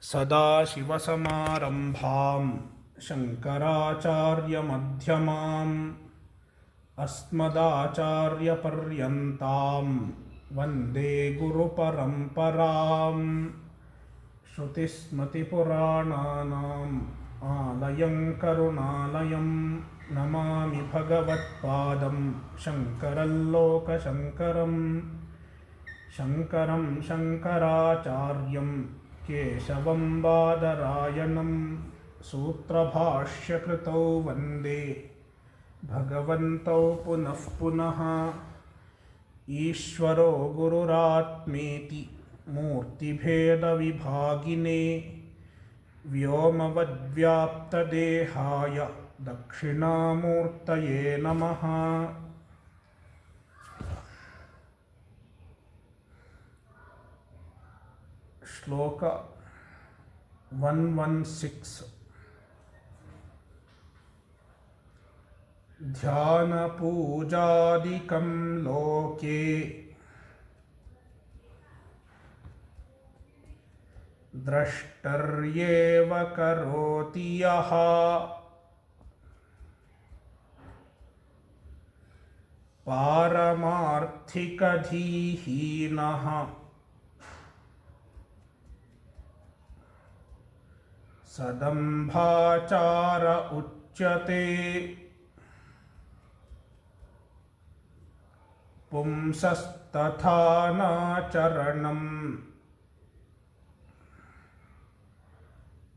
सदाशिवसमारम्भां शङ्कराचार्यमध्यमाम् अस्मदाचार्यपर्यन्तां वन्दे गुरुपरम्पराम्। श्रुतिस्मृतिपुराणानाम् आलयं करुणालयं नमामि भगवत्पादं शङ्करं लोकशङ्करम्। शङ्करं शङ्कराचार्यं केशवं बादरायणं सूत्रभाष्यकृतौ वन्दे भगवन्तौ पुनः पुनः। ईश्वरो गुरुरात्मेति मूर्तिभेदविभागिने व्योमवद्व्याप्तदेहाय दक्षिणामूर्तये नमः। श्लोक 116 ध्यानपूजादिकं लोके द्रष्टर्येव करोति यः पारमार्थिकधीहीनः सदम्भाचार उच्यते। पुंसस्तथा नाचरणम्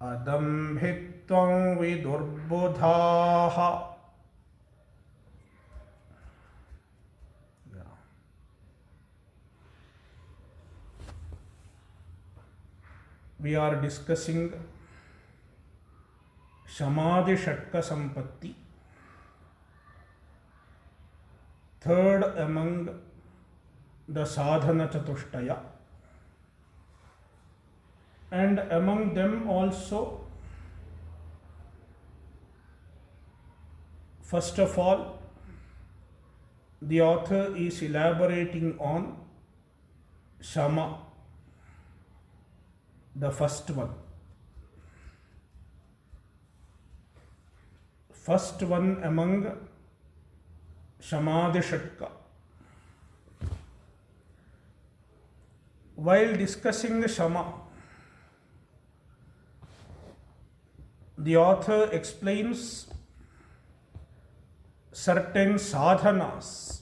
अदम्भित्वं विदुर्बुधाः। We are discussing Samadhi Shatka Sampatti, third among the sadhana chatushtaya, and among them also, first of all, the author is elaborating on Shama, the first one. First one among Samadhi Shatka. While discussing the Shama, the author explains certain sadhanas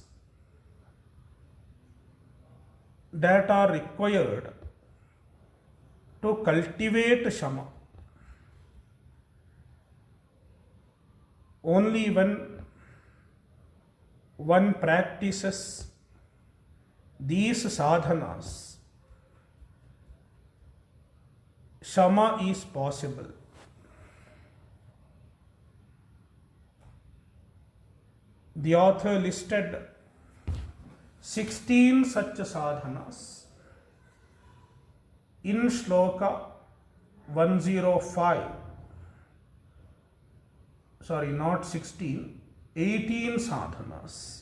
that are required to cultivate Shama. Only when one practices these sadhanas, Shama is possible. The author listed 16 such sadhanas in shloka 105. Sorry, not 16, 18 sadhanas,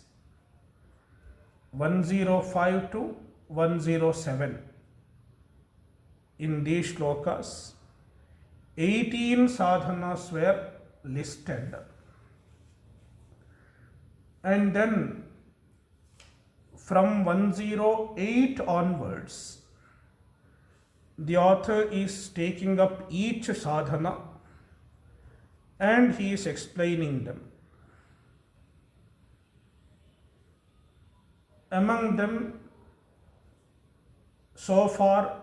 105 to 107. In these shlokas, 18 sadhanas were listed. And then from 108 onwards, the author is taking up each sadhana and he is explaining them. Among them, so far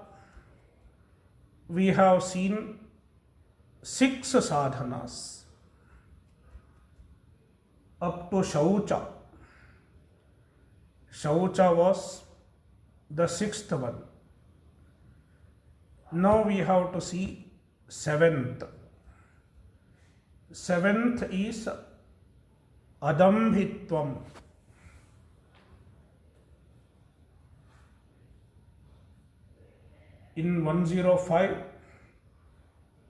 we have seen 6 sadhanas up to Shaucha. Shaucha was the 6th one. Now we have to see 7th. 7th is Adambhitvam. In 105,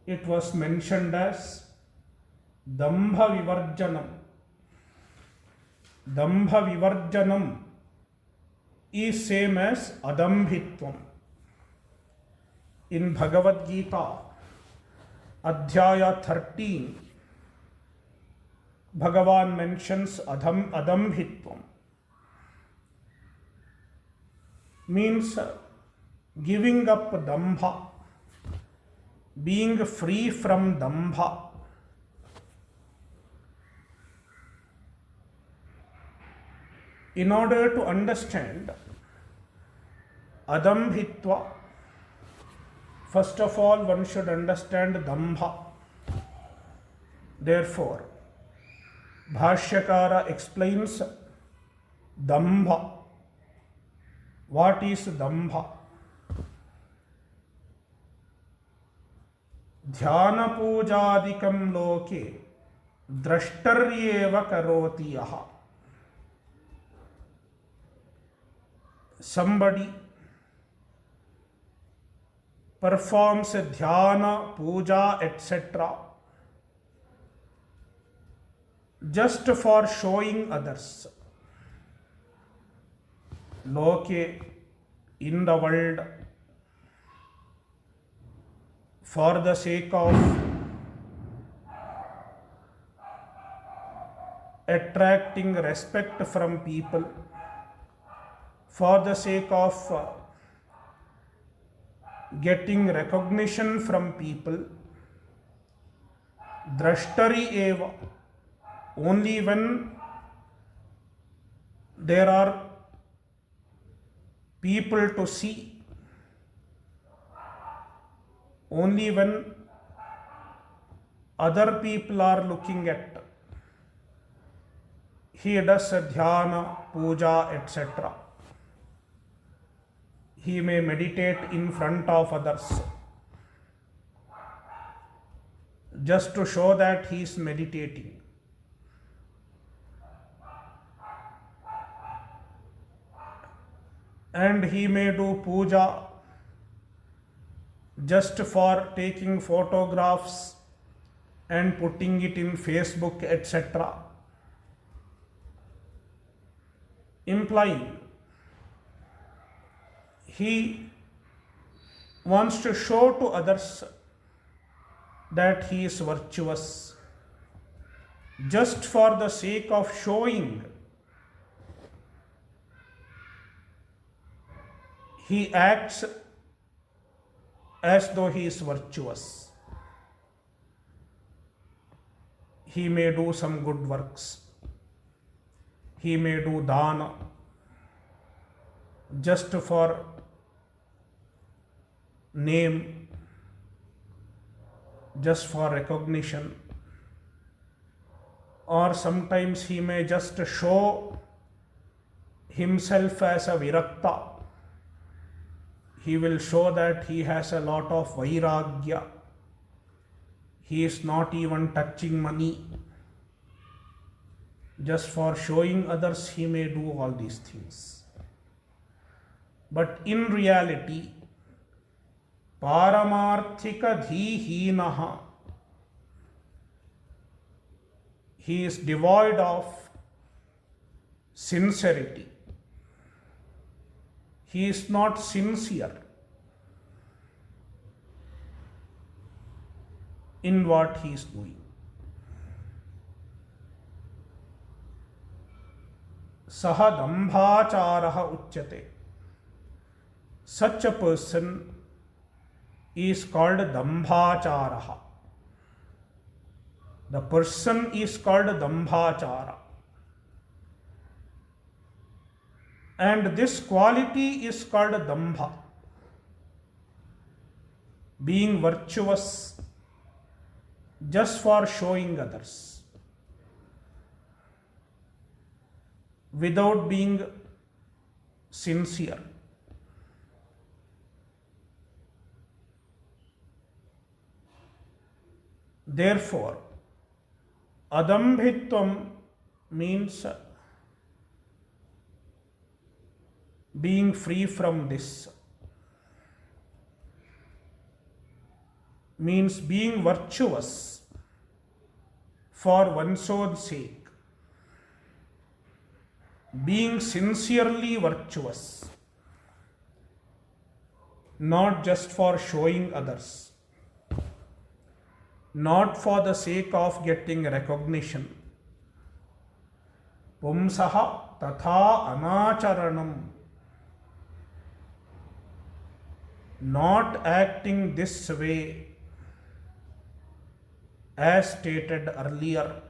it was mentioned as Dambha Vivarjanam. Dambha Vivarjanam is same as Adambhitvam. In Bhagavad Gita, Adhyaya 13, Bhagavan mentions adambhitvam, means giving up dambha, being free from dambha. In order to understand adambhitva, first of all one should understand dambha. Therefore, Bhashyakara explains dambha. What is dambha? Dhyana pujadikam loke drashtaryeva karoti yaha. Somebody performs dhyana, puja, etc. just for showing others. Loke, in the world, for the sake of attracting respect from people, for the sake of getting recognition from people, drashtari eva, only when there are people to see, only when other people are looking at, he does dhyana, puja, etc. He may meditate in front of others just to show that he is meditating. And he may do puja just for taking photographs and putting it in Facebook, etc. Implying he wants to show to others that he is virtuous. Just for the sake of showing, he acts as though he is virtuous. He may do some good works. He may do dana just for name, just for recognition, or sometimes he may just show himself as a virakta. He will show that he has a lot of vairagya. He is not even touching money. Just for showing others, he may do all these things. But in reality, paramarthika dhihinaha, he is devoid of sincerity. He is not sincere in what he is doing. Saha dambhacharaha uchyate. Such a person is called dambhacharaha. The person is called dambhachara. And this quality is called dambha. Being virtuous just for showing others, without being sincere. Therefore, adambhitvam means being free from this, means being virtuous for one's own sake, being sincerely virtuous, not just for showing others, not for the sake of getting recognition. Pumsaha tatha anacharanam, not acting this way as stated earlier,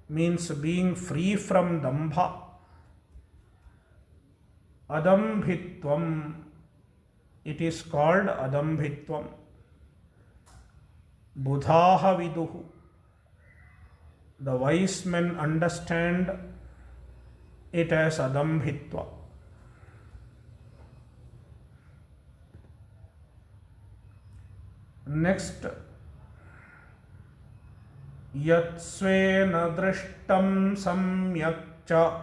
means being free from dambha. Adambhitvam, it is called adambhitvam. Budhaha viduhu, the wise men understand it as adambhitva. Next, yatsvena drishtam samyakcha,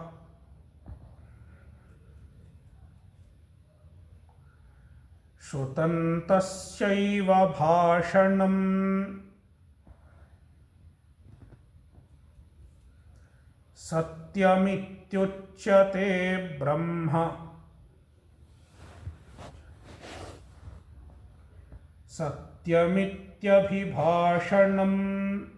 shrutantasyaiva bhashanam, satyamityuchyate brahma, satyamityabhibhashanam.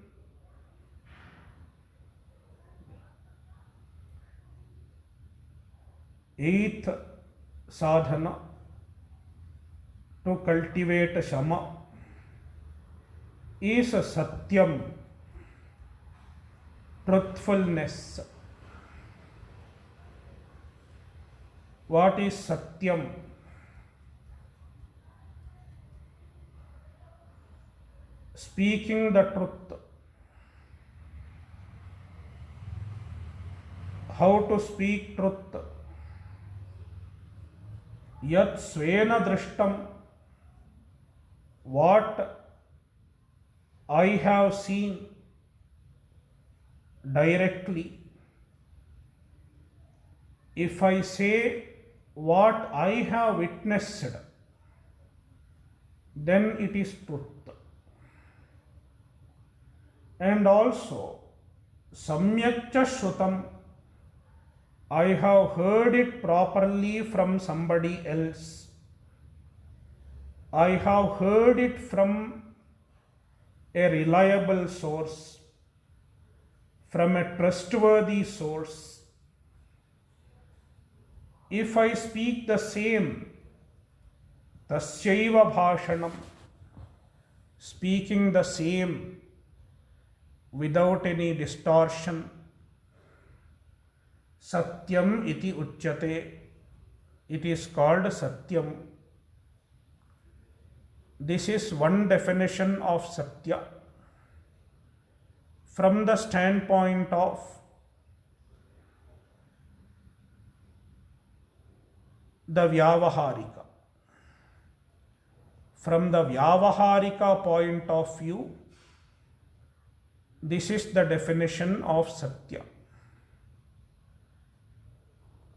Eighth sadhana to cultivate shama is satyam, truthfulness. What is satyam? Speaking the truth. How to speak truth? Yat svena drishtam, what I have seen directly. If I say what I have witnessed, then it is truth. And also, samyakcha shrutam, I have heard it properly from somebody else. I have heard it from a reliable source, from a trustworthy source. If I speak the same, tasyaiva bhashanam, speaking the same without any distortion, satyam iti uchyate, it is called satyam. This is one definition of satya from the standpoint of the vyavaharika. From the vyavaharika point of view, this is the definition of satya.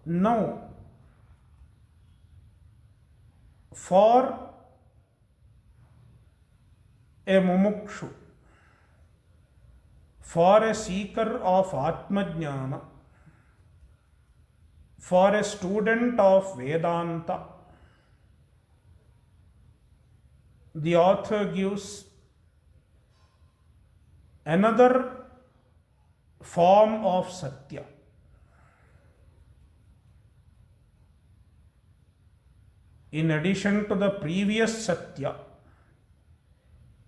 Now, for a mumukshu, for a seeker of Atmajnana, for a student of Vedanta, the author gives another form of satya. In addition to the previous satya,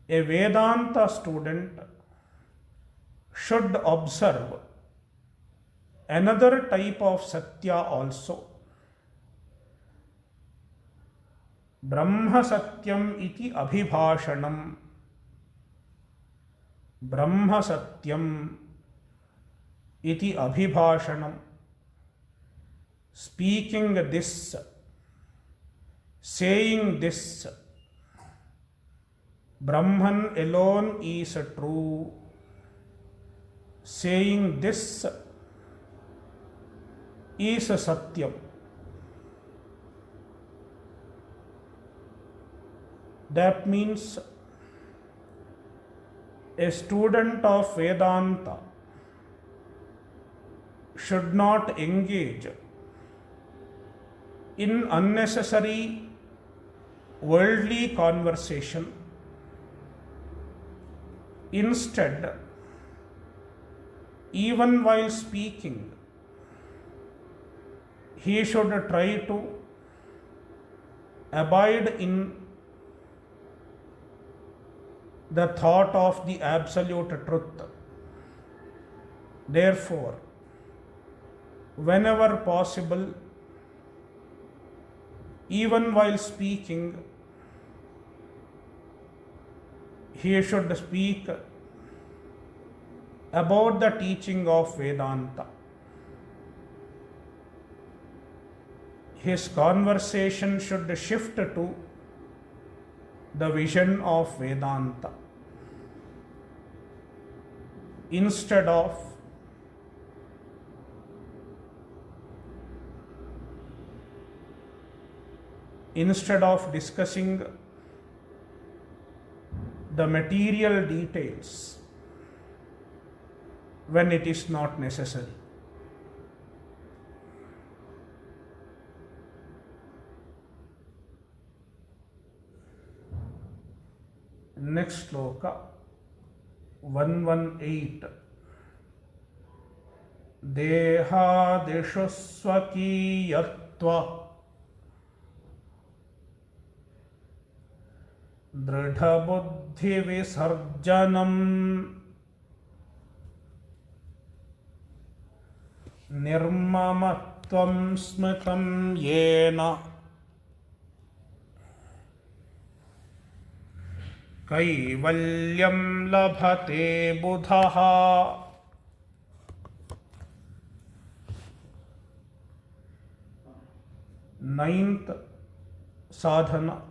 a Vedanta student should observe another type of satya also. Brahma satyam iti abhibhashanam. Brahma satyam iti abhibhashanam. Speaking this, saying this, Brahman alone is true. Saying this is satyam. That means a student of Vedanta should not engage in unnecessary worldly conversation. Instead, even while speaking, he should try to abide in the thought of the absolute truth. Therefore, whenever possible, even while speaking, he should speak about the teaching of Vedanta. His conversation should shift to the vision of Vedanta instead of discussing the material details when it is not necessary. Next sloka 118. Dehadishu swakiyatva dridhabuddhi visarjanam nirmamatvam smritam yena kaivalyam labhate buddhaha. Ninth sadhana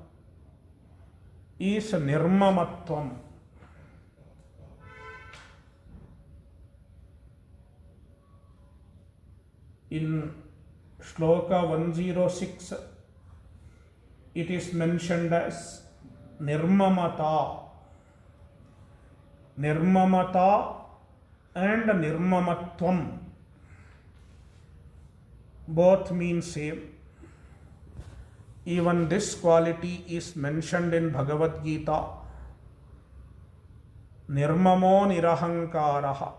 is nirmamatvam. In shloka 106, it is mentioned as nirmamata. Nirmamata and nirmamatvam both mean same. Even this quality is mentioned in Bhagavad Gita. Nirmamo nirahankaraha.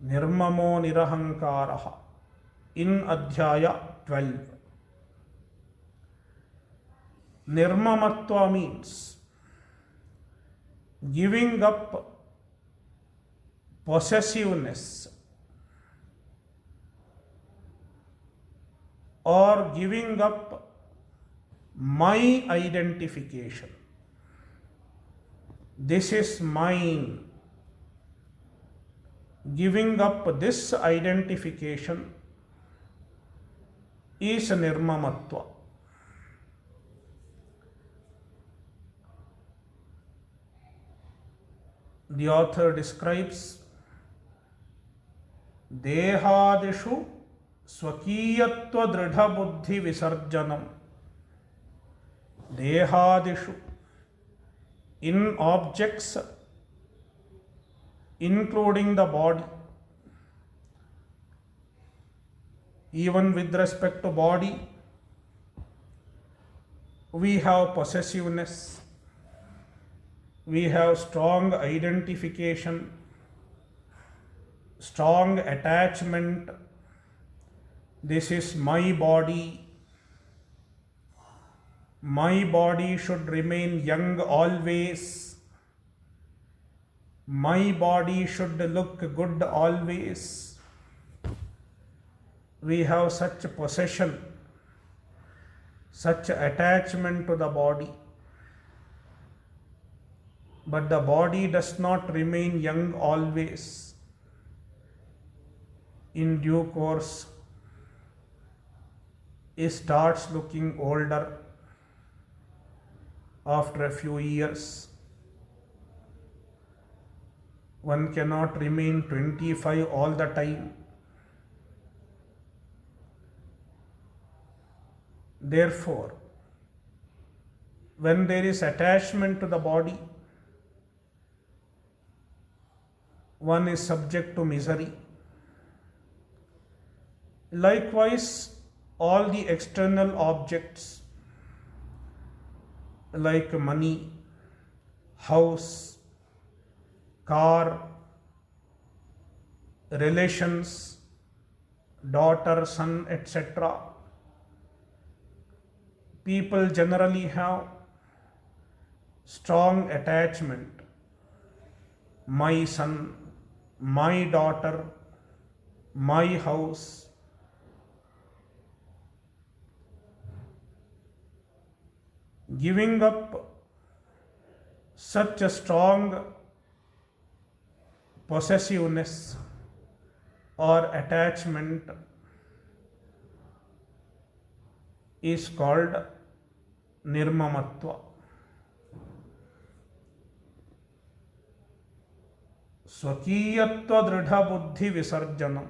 Nirmamo nirahankaraha in Adhyaya 12. Nirmamatva means giving up possessiveness or giving up my identification. This is mine. Giving up this identification is nirmamatva. The author describes dehadishu swakiyatva dridha buddhi visarjanam. Dehadishu, in objects including the body. Even with respect to body, we have possessiveness, we have strong identification, strong attachment. This is my body. My body should remain young always. My body should look good always. We have such possession, such attachment to the body. But the body does not remain young always. In due course, it starts looking older after a few years. One cannot remain 25 all the time. Therefore, when there is attachment to the body, one is subject to misery. Likewise, all the external objects like money, house, car, relations, daughter, son, etc. People generally have strong attachment. My son, my daughter, my house. Giving up such a strong possessiveness or attachment is called nirmamatva. स्वकीयत्व दृढ़ बुद्धि विसर्जनम.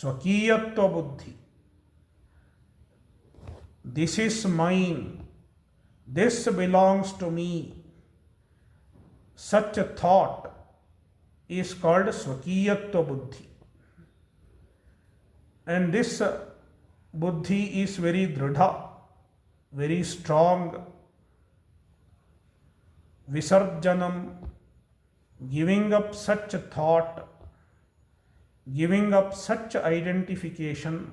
स्वकीयत्व बुद्धि, this is mine, this belongs to me, such a thought is called swakiyatva buddhi. And this buddhi is very dridha, very strong. Visarjanam, giving up such a thought, giving up such identification,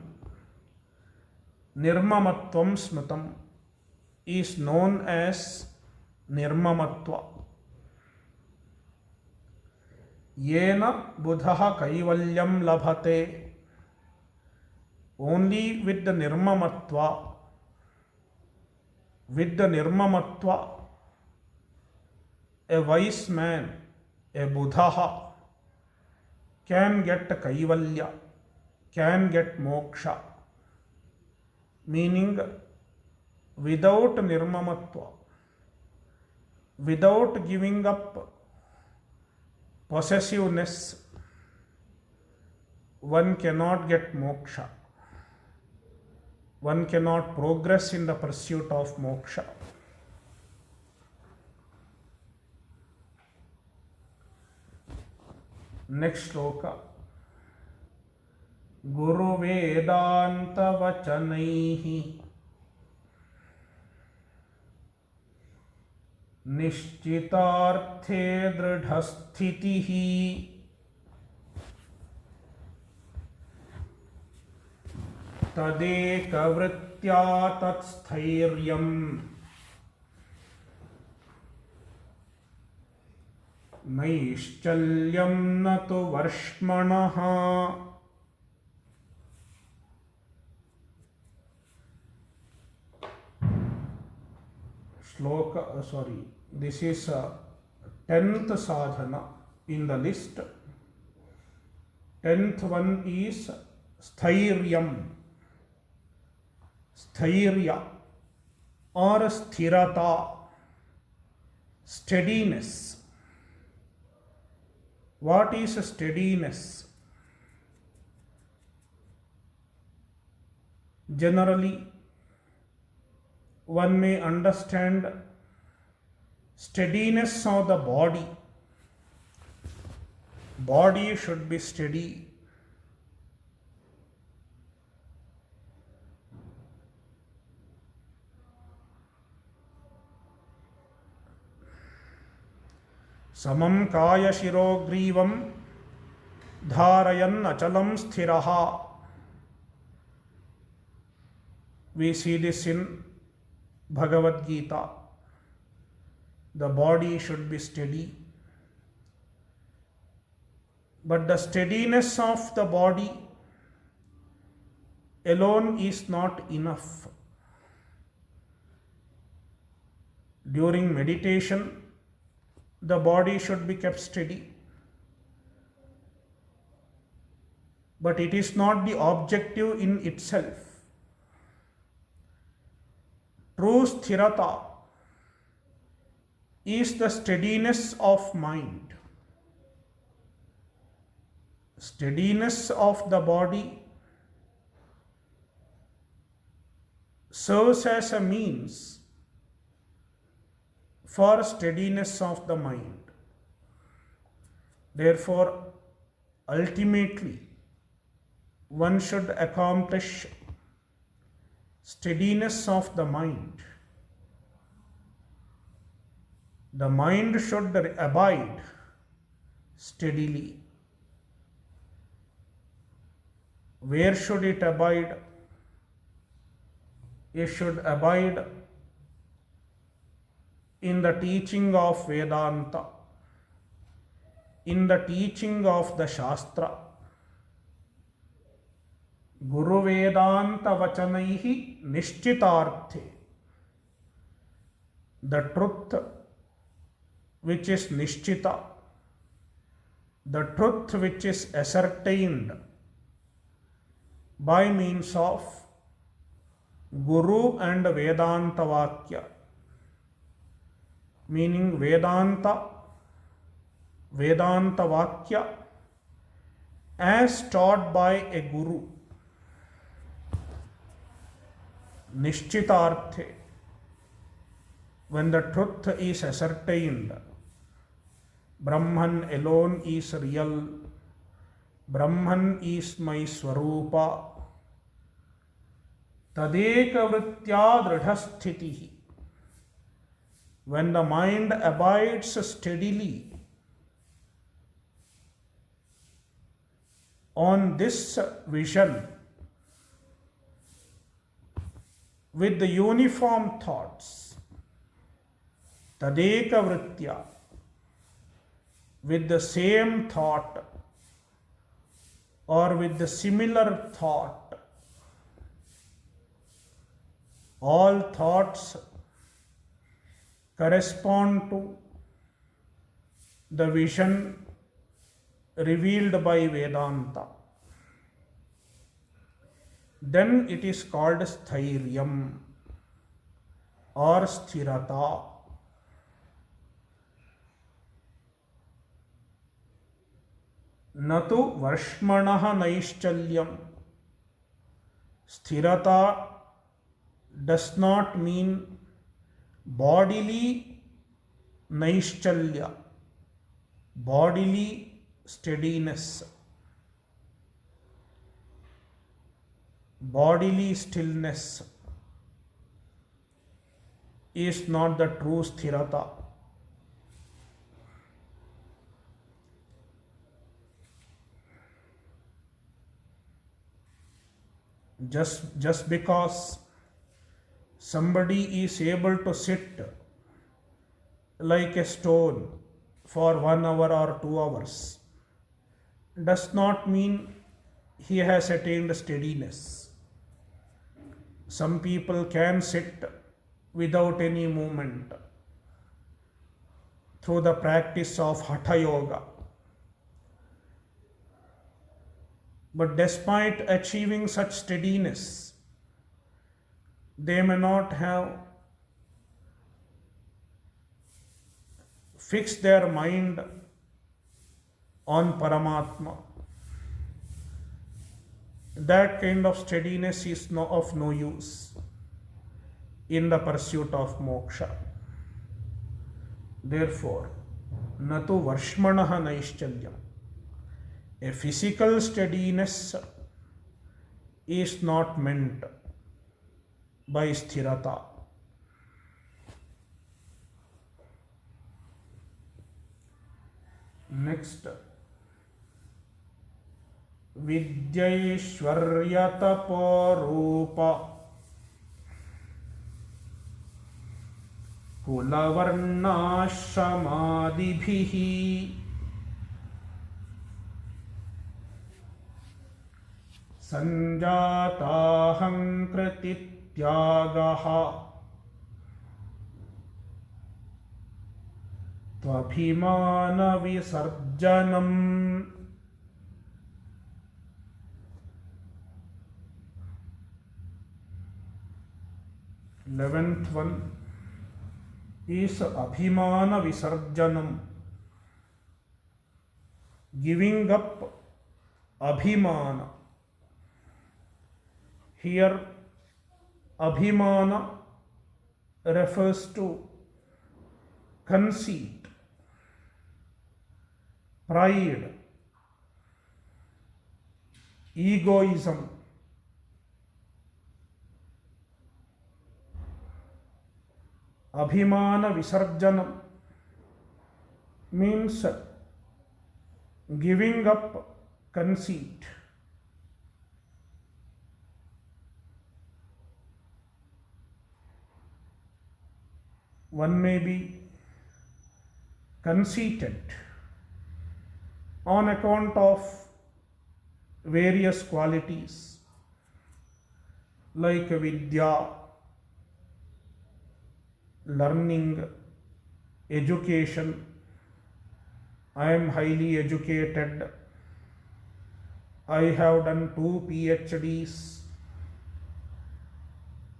nirmamatvam smritam, is known as nirmamatva. Yena buddha kaivalyam labhate. Only with the nirmamatva, a wise man, a buddha, can get kaivalya, can get moksha. Meaning, without nirmamatva, without giving up possessiveness, one cannot get moksha. One cannot progress in the pursuit of moksha. Next shloka. Guru Vedanta Vachanaihi Nishchitarthe Dridhasthitihi Tadekavritya Tatsthiryam Naishchalyam Natu Varshmanaha. This is 10th sadhana in the list. 10th one is sthiryam, sthirya or sthirata, steadiness. What is steadiness? Generally, one may understand steadiness of the body. Body should be steady. Samam kaya shirogrivam dharayan achalam sthiraha. We see this in Bhagavad Gita. The body should be steady. But the steadiness of the body alone is not enough. During meditation, the body should be kept steady. But it is not the objective in itself. True sthirata is the steadiness of mind. Steadiness of the body serves as a means for steadiness of the mind. Therefore, ultimately, one should accomplish steadiness of the mind. The mind should abide steadily. Where should it abide? It should abide in the teaching of Vedanta, in the teaching of the Shastra. Guru Vedanta Vachanaihi Nishchitarthe. The truth which is Nishchita, the truth which is ascertained by means of Guru and Vedanta Vakya, meaning Vedanta Vakya as taught by a Guru. Nishchitarthe, when the truth is ascertained, Brahman alone is real, Brahman is my Swarupa, Tadeka Vrittya Dridhasthitihi. When the mind abides steadily on this vision with the uniform thoughts, Tadeka Vrittya, with the same thought or with the similar thought, all thoughts correspond to the vision revealed by Vedanta. Then it is called Sthiryam or Sthirata. Natu Varshmanaha Naishchalyam. Sthirata does not mean bodily Naishchalya, bodily steadiness, bodily stillness is not the true Sthirata. Just because somebody is able to sit like a stone for 1 hour or 2 hours does not mean he has attained steadiness. Some people can sit without any movement through the practice of Hatha Yoga. But despite achieving such steadiness, they may not have fixed their mind on Paramatma. That kind of steadiness is of no use in the pursuit of moksha. Therefore, natu varshmanaha naishchalyam. A physical steadiness is not meant by Sthirata. Next, Vidyaishwarya-tapo-rupa Kulavarna-shramadibhihi Sanjata-hankritityaga Tvabhimana-visarjanam. 11th one is Abhimana Visarjanam, giving up Abhimana. Here, Abhimana refers to conceit, pride, egoism. Abhimana Visarjanam means giving up conceit. One may be conceited on account of various qualities like vidya, learning, education. I am highly educated. I have done 2 PhDs.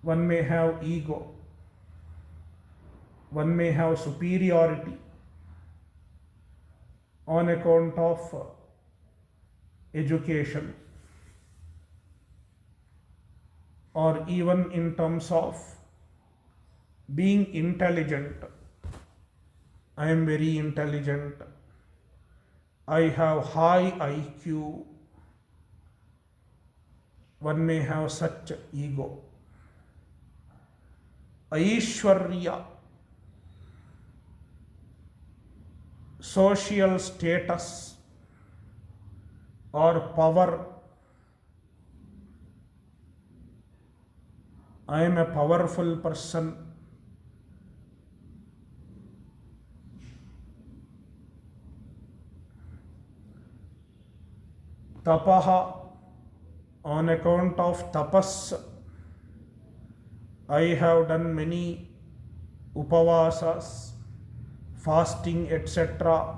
One may have ego. One may have superiority on account of education, or even in terms of being intelligent. I am very intelligent. I have high IQ. One may have such ego. Aishwarya, social status or power. I am a powerful person. Tapaha, on account of tapas, I have done many upavasas, fasting, etc.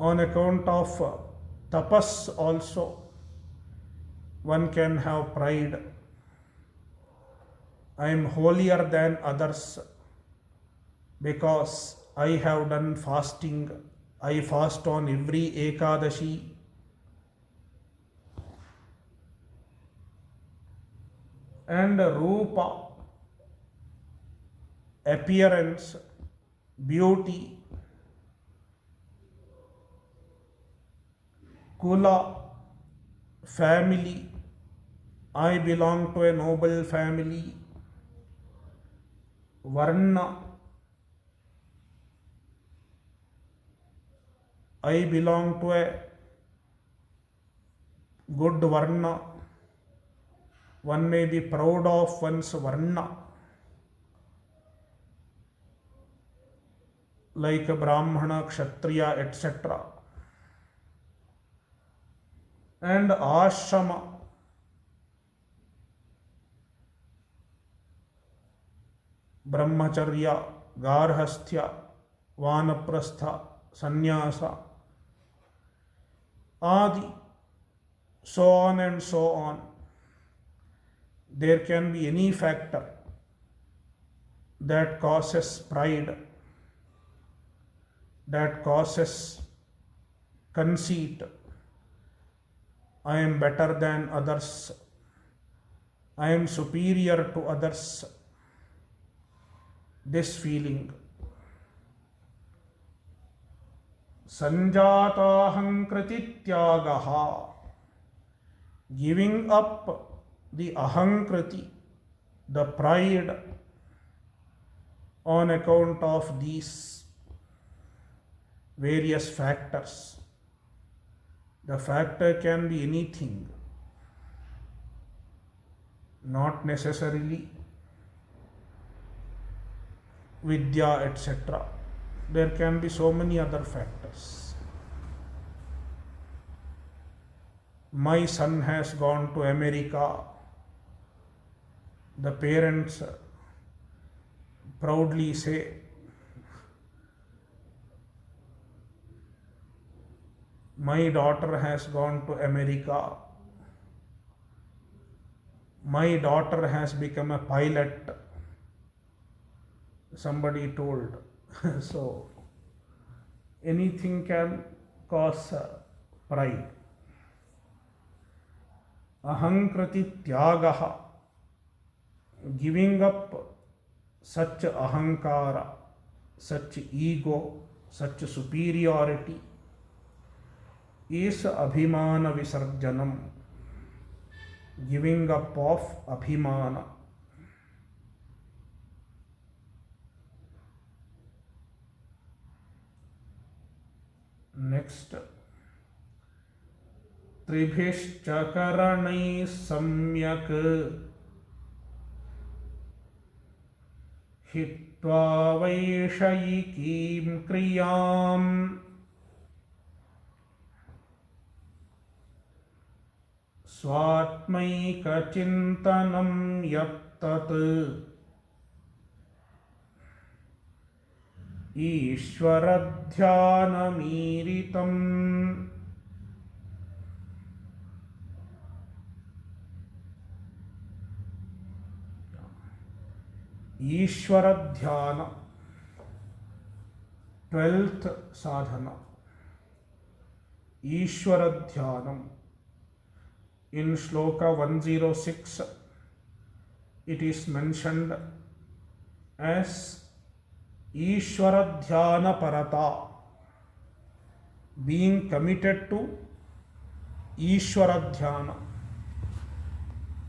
On account of tapas also, one can have pride. I am holier than others because I have done fasting. I fast on every Ekadashi. And Rupa, appearance, beauty. Kula, family. I belong to a noble family. Varna, I belong to a good Varna. One may be proud of one's Varna, like Brahmana, Kshatriya, etc. And Ashrama, Brahmacharya, Garhasthya, Vanaprastha, Sannyasa, Adi, so on and so on. There can be any factor that causes pride, that causes conceit. I am better than others. I am superior to others. This feeling. Sanjata tyagaha, giving up the ahankriti, the pride, on account of these various factors. The factor can be anything, not necessarily vidya, etc. There can be so many other factors. My son has gone to America. The parents proudly say, my daughter has gone to America. My daughter has become a pilot. Somebody told. So, anything can cause pride. Ahankriti tyagaha, giving up such ahankara, such ego, such superiority is abhimana visarjanam, giving up of abhimana. Next, tribhishcha karanai samyak hitva vaishayikim kriyam swatmaika chintanam yattat Ishwaradhyanamiritam. Ishwaradhyana, 12th sadhana. Ishwaradhyanam. In Shloka 106, it is mentioned as Ishwaradhyana Parata, being committed to Ishwaradhyana,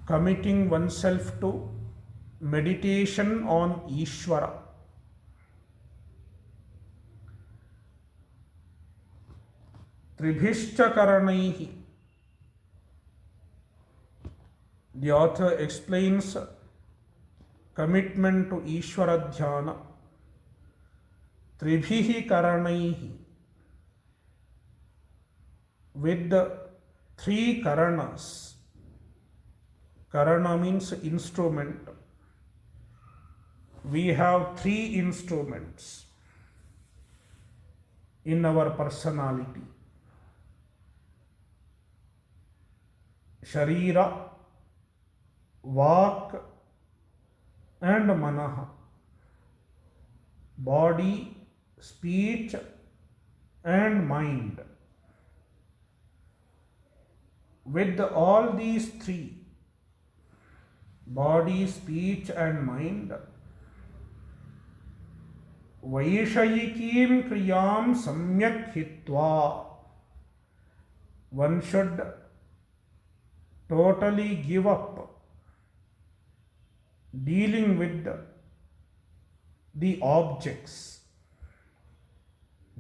committing oneself to meditation on Ishvara. Tribhishcha karanaihi. The author explains commitment to Ishwaradhyana. Tribhihi karanaihi, with the 3 karanas. Karana means instrument. We have 3 instruments in our personality: Sharira, Vak and Manaha. Body, speech and mind. With all these 3, body, speech and mind, Vaishayikim kriyam samyak hitva, one should totally give up dealing with the objects.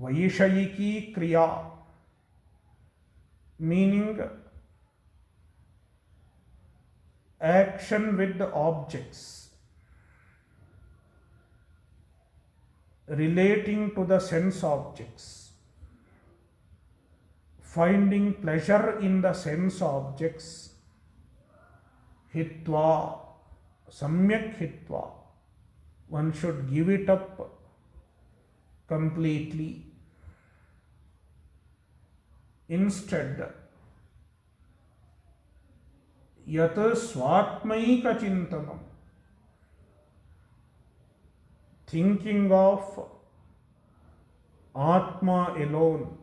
Vaishayiki kriya, meaning action with the objects, relating to the sense objects, finding pleasure in the sense objects. Hitva, samyak hitva, one should give it up completely. Instead, yat swatmaika chintanam, thinking of Atma alone,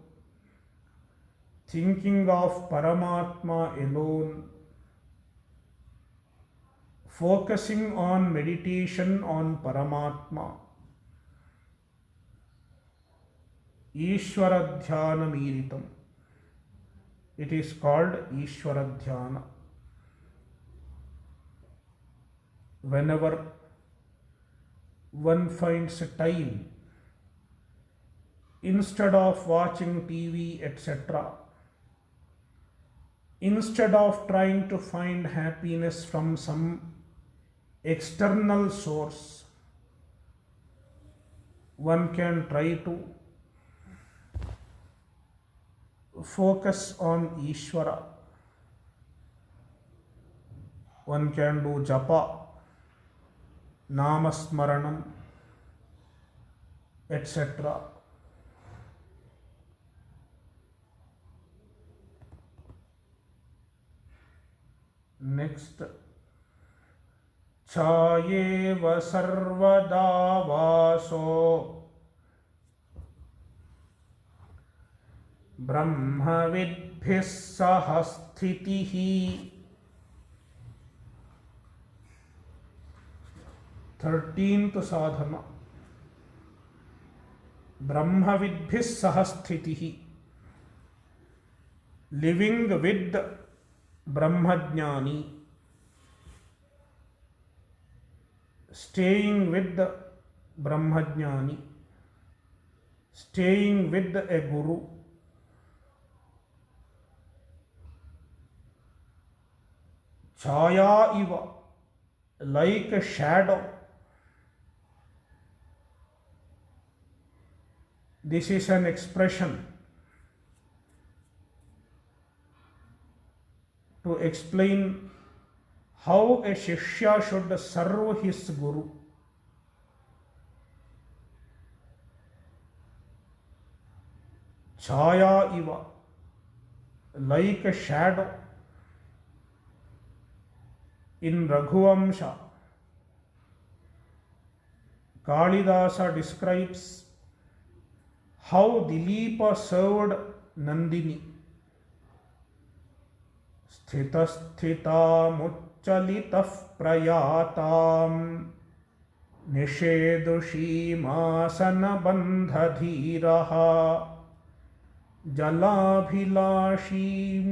thinking of Paramatma alone, focusing on meditation on Paramatma. Ishwaradhyanamiritam. It is called Ishwaradhyana. Whenever one finds time, instead of watching TV, etc., instead of trying to find happiness from some external source, one can try to focus on Ishvara. One can do japa, namasmaranam, etc. Next, chayeva sarvada vaso brahmavidbhis sahasthitihi. 13th sadhana, brahmavidbhis sahasthitihi, living with Brahmajnani. staying with the Brahmajnani, staying with a guru, chaya iva, like a shadow. This is an expression to explain how a Shishya should serve his Guru. Chaya iva, like a shadow. In Raghuvamsha, Kalidasa describes how Dilipa served Nandini. Sthita muccalitah prayatam nishedushīmasana bandhadhīraha jalabhilashīm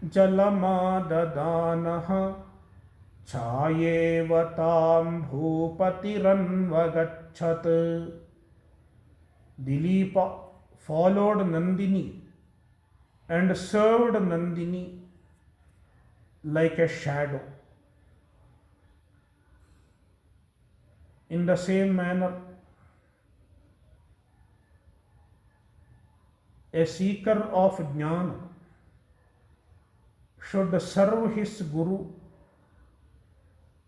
jalamadadanaha chayevatam bhupatiranvagachat. Dilipa followed Nandini and served Nandini like a shadow. In the same manner, a seeker of jnana should serve his Guru,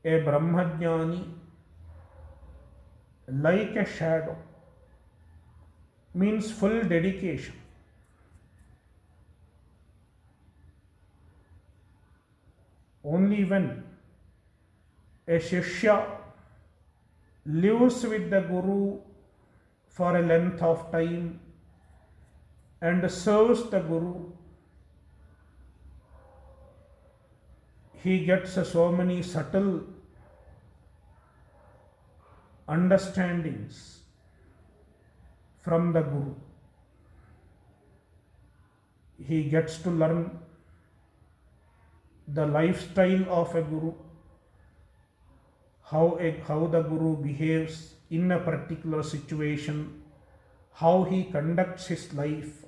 a Brahmajnani, like a shadow. Means full dedication. Only when a Shishya lives with the Guru for a length of time and serves the Guru, he gets so many subtle understandings from the Guru. He gets to learn the lifestyle of a Guru, how the Guru behaves in a particular situation, how he conducts his life.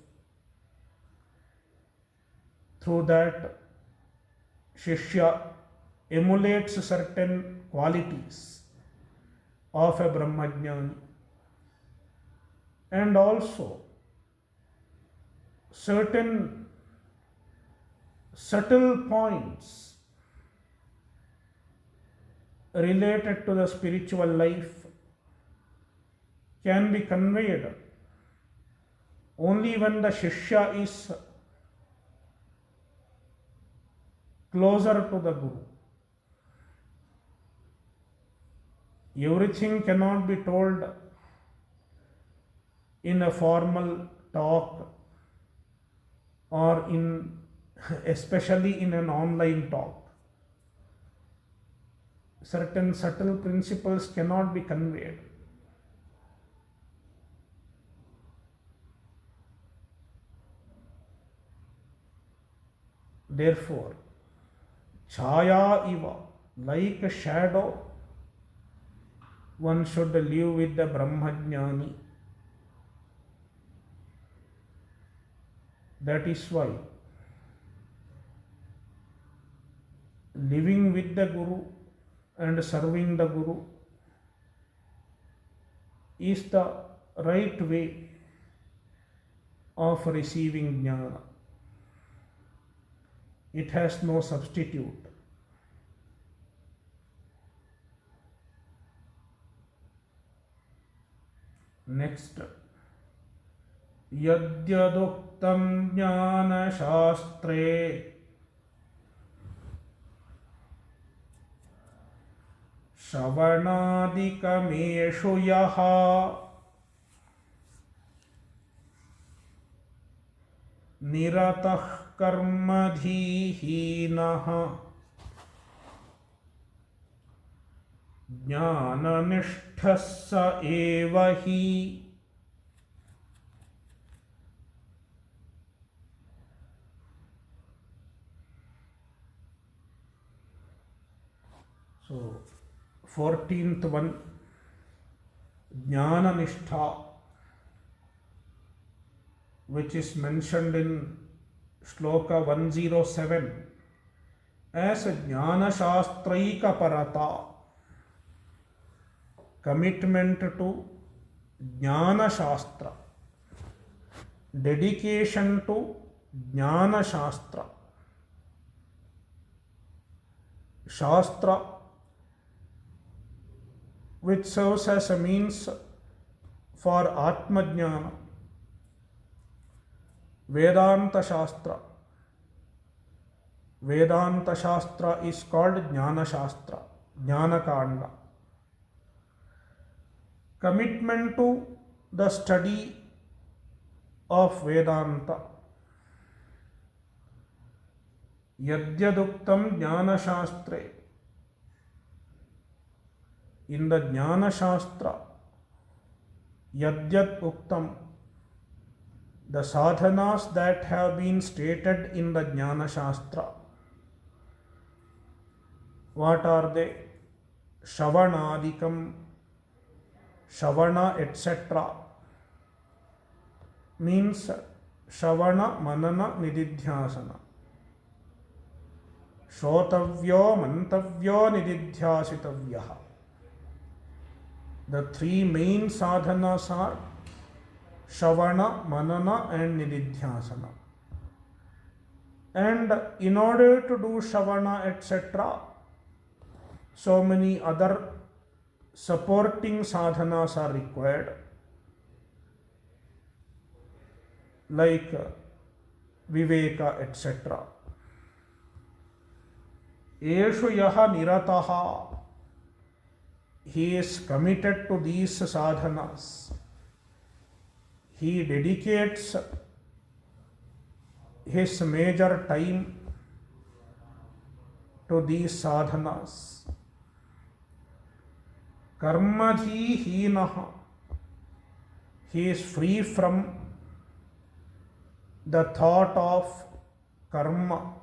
Through that, Shishya emulates certain qualities of a Brahmajnani, and also certain subtle points related to the spiritual life can be conveyed only when the Shishya is closer to the Guru. Everything cannot be told in a formal talk or especially in an online talk. Certain subtle principles cannot be conveyed. Therefore, chaya iva, like a shadow, one should live with the Brahmajnani. That is why living with the Guru and serving the Guru is the right way of receiving jnana. It has no substitute. Next, yadyaduktam jnana shastre Shavanadikameshu yaha niratah karmadhihinaha jnananishthassa evahi. So, 14th one, Jnana Nishtha, which is mentioned in Shloka 107 as Jnana Shastraika Parata, commitment to Jnana Shastra, dedication to Jnana Shastra. Shastra, which serves as a means for Atma Jnana. Vedanta Shastra. Vedanta Shastra is called Jnana Shastra, Jnana Kanda. Commitment to the study of Vedanta. Yadyaduktam Jnana Shastre. In the Jnana Shastra, Yadyat Uktam, the sadhanas that have been stated in the Jnana Shastra. What are they? Shavanadikam, Shavana, etc. means Shavana, Manana, Nididhyasana. Shotavyo, Mantavyo, Nididhyasitavyaha. The three main sadhanas are Shavana, Manana and Nididhyasana. And in order to do Shavana, etc., so many other supporting sadhanas are required, like Viveka, etc. Eshu yaha nirataha, he is committed to these sadhanas. He dedicates his major time to these sadhanas. Karmadhi hinaha, he is free from the thought of karma.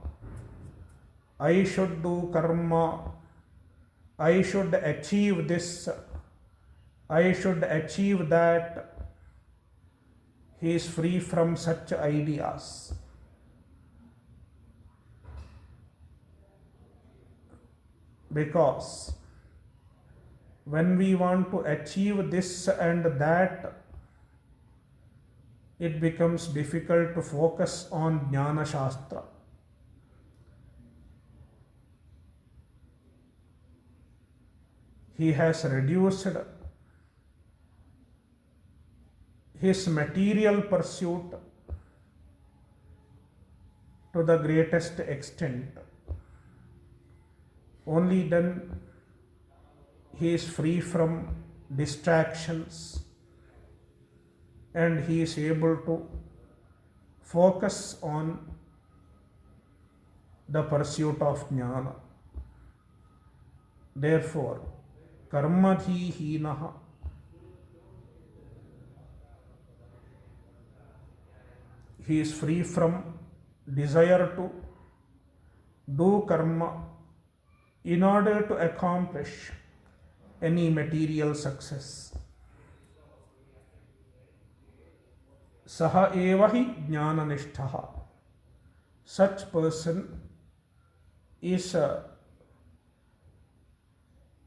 I should do karma, I should achieve this, I should achieve that. He is free from such ideas. Because when we want to achieve this and that, it becomes difficult to focus on Jnana Shastra. He has reduced his material pursuit to the greatest extent. Only then he is free from distractions and he is able to focus on the pursuit of jnana. Therefore, karmadhi hinaha, he is free from desire to do karma in order to accomplish any material success. Saha eva hi jnananishtaha. Such person is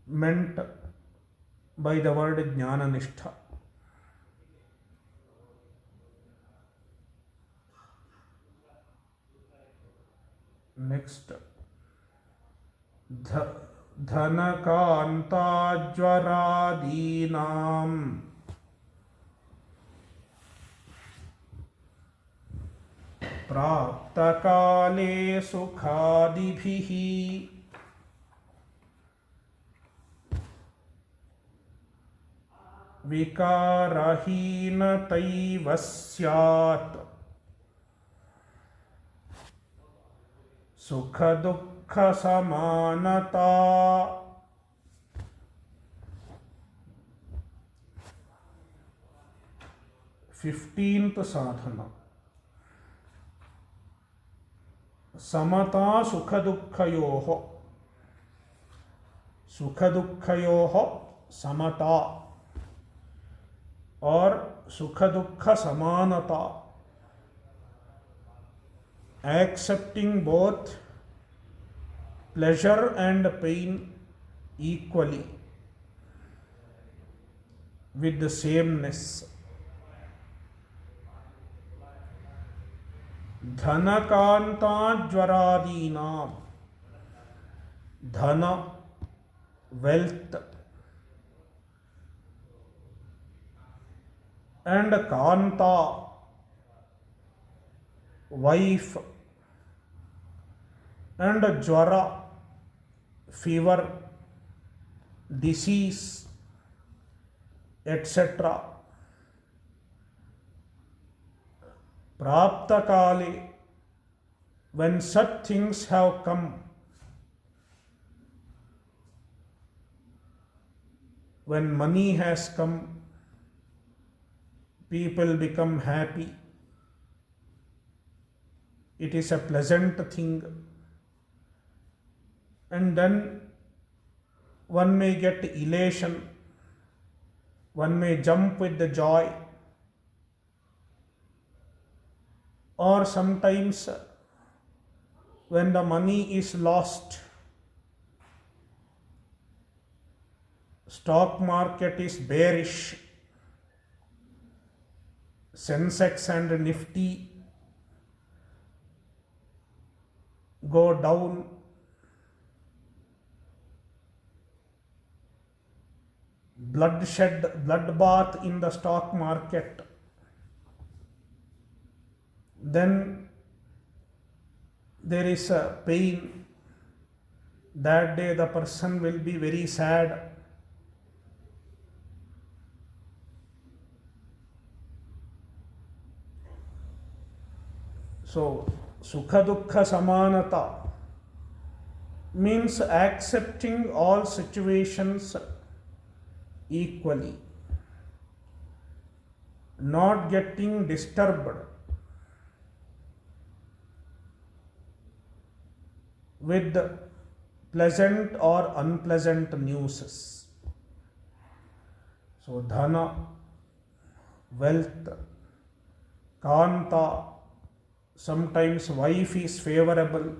meant by the word jnananistha. Next, dhanakantājvaradīnām prāptakāle sukhādibhihi vikārahīnataiva syāt sukha dukkha samanata. Fifteenth sadhana. Samata sukha dukkhayoho. sukha-dukkhayoho samata or sukha-dukkha samanata, accepting both pleasure and pain equally with the sameness. Dhanakanta jvaradinam, dhana, wealth, and kanta, wife, and jvara, fever, disease, etc. Prapta kale, when such things have come, when money has come, people become happy. It is a pleasant thing. And then one may get elation, one may jump with the joy, or sometimes when the money is lost, stock market is bearish, Sensex and Nifty go down, bloodbath in the stock market, then there is a pain. That day the person will be very sad. So, sukha dukkha samanata means accepting all situations equally, not getting disturbed with pleasant or unpleasant news. So, dhana, wealth, kanta, sometimes wife is favorable,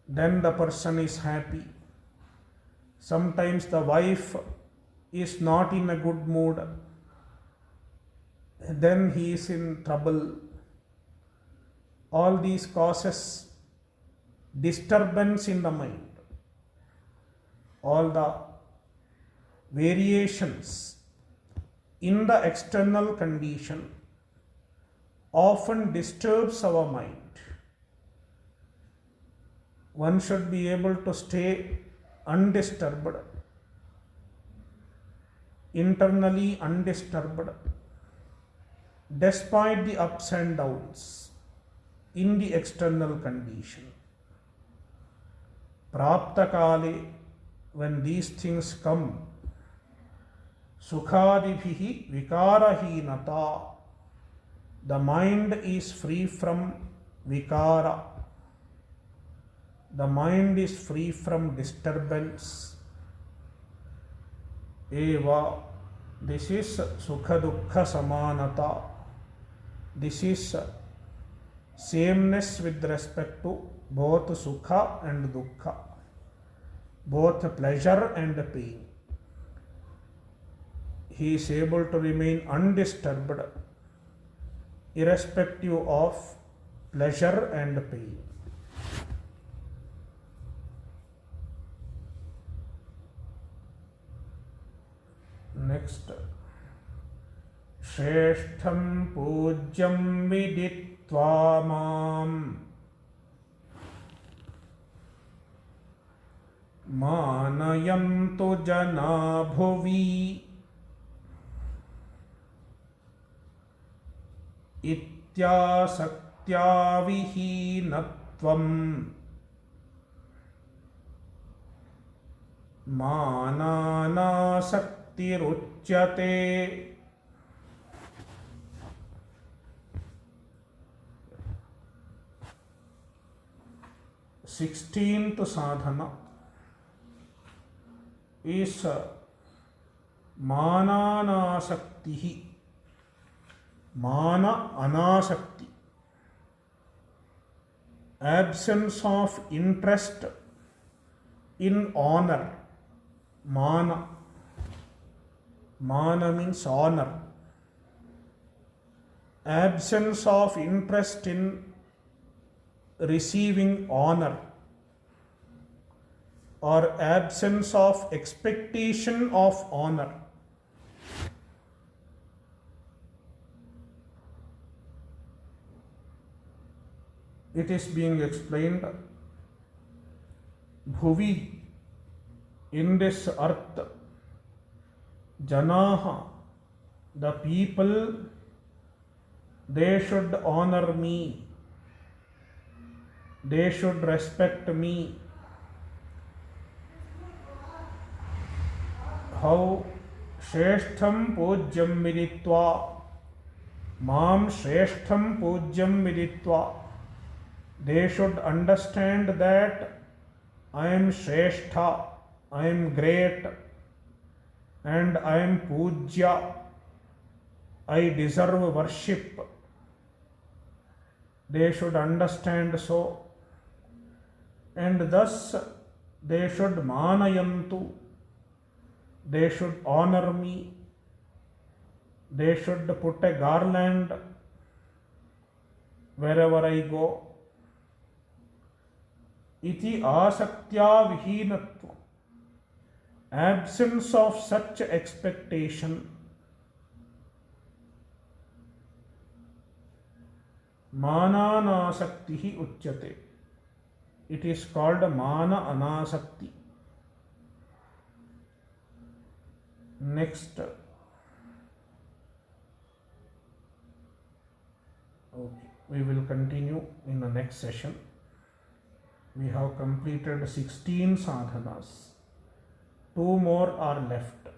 then the person is happy. Sometimes the wife is not in a good mood, then he is in trouble. All these causes disturbance in the mind. All the variations in the external condition often disturbs our mind. One should be able to stay undisturbed, internally undisturbed, despite the ups and downs in the external condition. Prapta kale, when these things come, sukhadibhihi vikarahinata, the mind is free from vikara, the mind is free from disturbance. Eva, this is sukha dukkha samanata. This is sameness with respect to both sukha and dukkha, both pleasure and pain. He is able to remain undisturbed irrespective of pleasure and pain. Next, Shreshtham Pujyam Viditva Mam Manayantu Jana Bhuvi Ityasakya Vihinatvam Mananasaktiruchyate. 16th sadhana. is mananasakti. Mana anasakti. Absence of interest in honor. Mana. Mana means honor. Absence of interest in receiving honor, or absence of expectation of honor. It is being explained, Bhuvi, in this earth, Janaha, the people, they should honor me, they should respect me. How? Shreshtham pujyam viditva, mam shreshtham pujyam viditva. They should understand that I am Shrestha, I am great, and I am Pujya, I deserve worship. They should understand so, and thus they should manayantu, they should honor me, they should put a garland wherever I go. Iti asaktya vihinatva. Absence of such expectation. Mananasakti uchyate. It is called mana anasakti. Next. Okay. We will continue in the next session. We have completed 16 sadhanas. 2 more are left.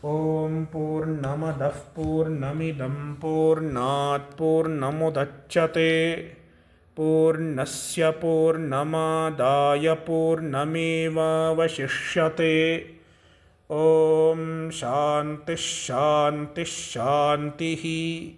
Om Purnamadah Purnamidam Purnat Purnamudachyate Purnasya Purnamadaya Purnameva Vashishyate. Om Shanti Shanti Shantihi.